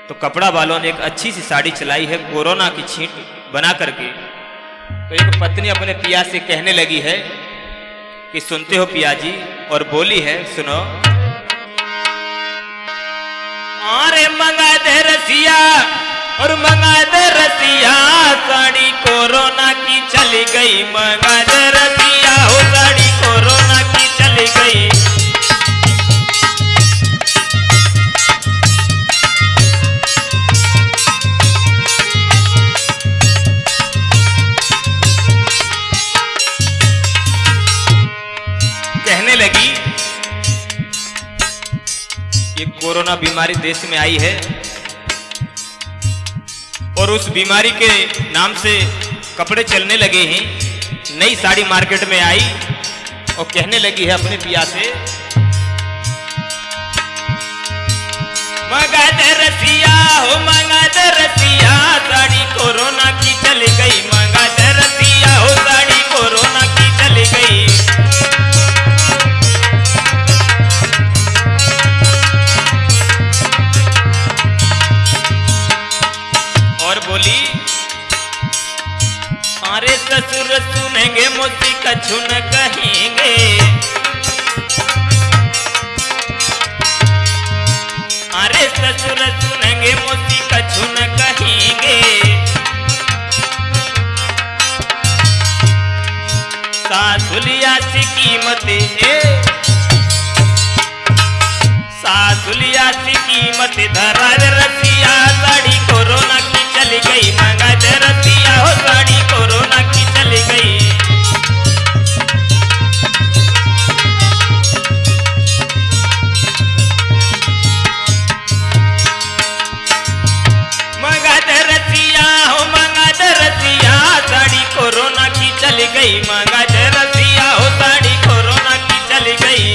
तो कपड़ा वालों ने एक अच्छी सी साड़ी चलाई है कोरोना की छींट बना करके। तो एक पत्नी अपने पिया से कहने लगी है कि सुनते हो पिया जी, और बोली है सुनो। अरे मंगा दे रसिया और मंगा दे रसिया, साड़ी कोरोना की चली गई। मंगा दे रसिया हो साड़ी कोरोना की चली गई। कहने लगी ये कोरोना बीमारी देश में आई है और उस बीमारी के नाम से कपड़े चलने लगे हैं। नई साड़ी मार्केट में आई और कहने लगी है अपने पिया से, मंगा दे रसिया हो मंगा दे रसिया, साड़ी कोरोना की चली गई। मंगा दे रसिया हो साड़ी कोरोना की चली गई। और बोली, अरे ससुर सुनेंगे मोती कछु न कहेंगे। अरे ससुर सुनेंगे मोती कछु न कहेंगे। सासुलिया सी कीमत सासुलिया सी कीमत धरा रसिया, साड़ी कोरोना की चली गई। मंगा दे रसिया हो साड़ी कोरोना की चली गई। मंगा दे रसिया हो मंगा दे रसिया, साड़ी कोरोना की चली गई। मंगा दे रसिया हो साड़ी कोरोना की चली गई।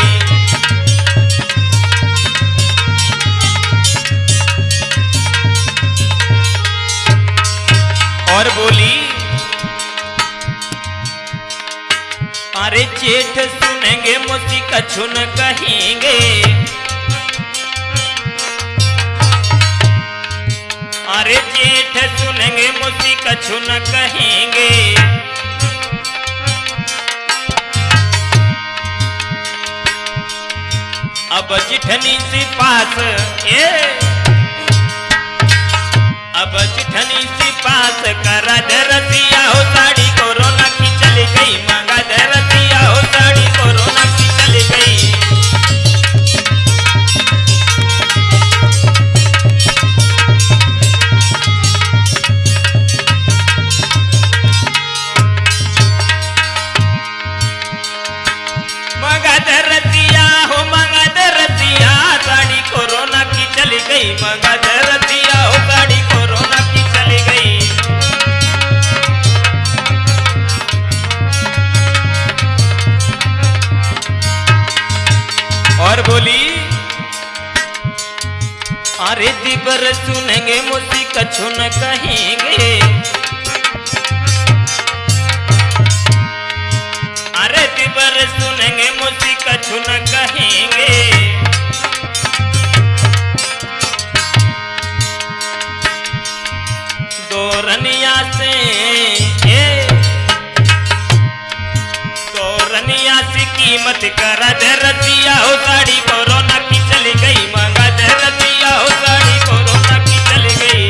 और बोली, अरे जेठ सुनेंगे मोती कछु न कहेंगे। अरे जेठ सुनेंगे मोती कछु न कहेंगे। अब जिठनी सी पास अब जिठनी सी पास करा दे रसिया हो साड़ी कोरोना की चली गई। मंगा दे रसिया हो साड़ी कोरोना की चली गई। मंगा दे रसिया हो मंगा दे रसिया, साड़ी कोरोना की चली गई। मंगा दे रसिया हो साड़ी कोरोना की चली गई। और बोली, अरे दिबर सुनेंगे मोती कछु न कहेंगे। अरे दिबर सुनेंगे मोती कछु न कहेंगे। दोरनिया सी कीमत करा दे रसिया हो साड़ी कोरोना की चली गई। मंगा दे रसिया हो साड़ी कोरोना की चली गई।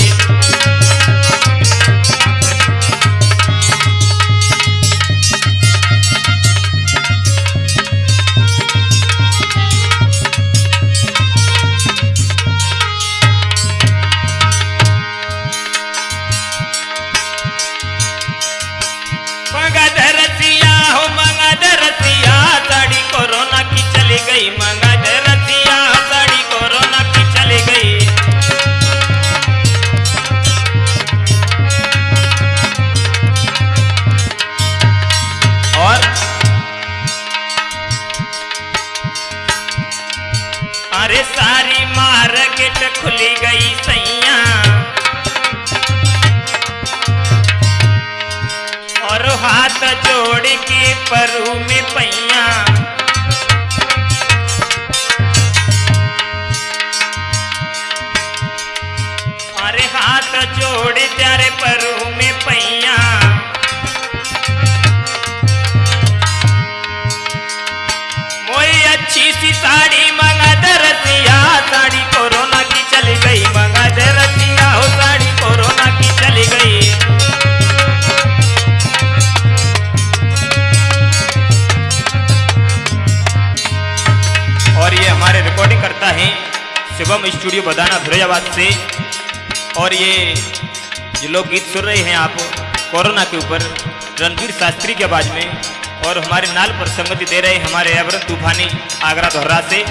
मंगा दे रसिया हो मंगा दे रसिया, साड़ी कोरोना की चली गई। मंगा दे रसिया साड़ी कोरोना की चली गई। और अरे सारी मार्केट खुली गई सैया, और हाथ जोड़ के परू में पैया। अरे हाथ जोड़े त्यारे परू में पैया मोई अच्छी सी साड़ी मंगा दे रसिया साड़ी कोरोना की चली गई मंगा दे रसिया हो साड़ी कोरोना की चली गई। और ये हमारे रिकॉर्डिंग करता है शिवम स्टूडियो बदाना फिरोजाबाद से। और ये जो लोग गीत सुन रहे हैं आप कोरोना के ऊपर रणवीर शास्त्री की आवाज में, और हमारे नाल पर संगति दे रहे हैं हमारे अवरत तूफानी आगरा दोहरा से,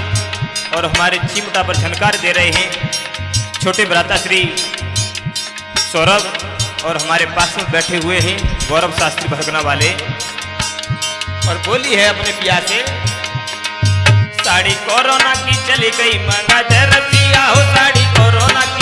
और हमारे चिमटा पर झनकार दे रहे हैं छोटे भ्राता श्री सौरभ, और हमारे पास में बैठे हुए हैं गौरव शास्त्री भगना वाले। और बोली है अपने पिया से साड़ी कोरोना की चली गई मंगा दे रसिया हो साड़ी कोरोना की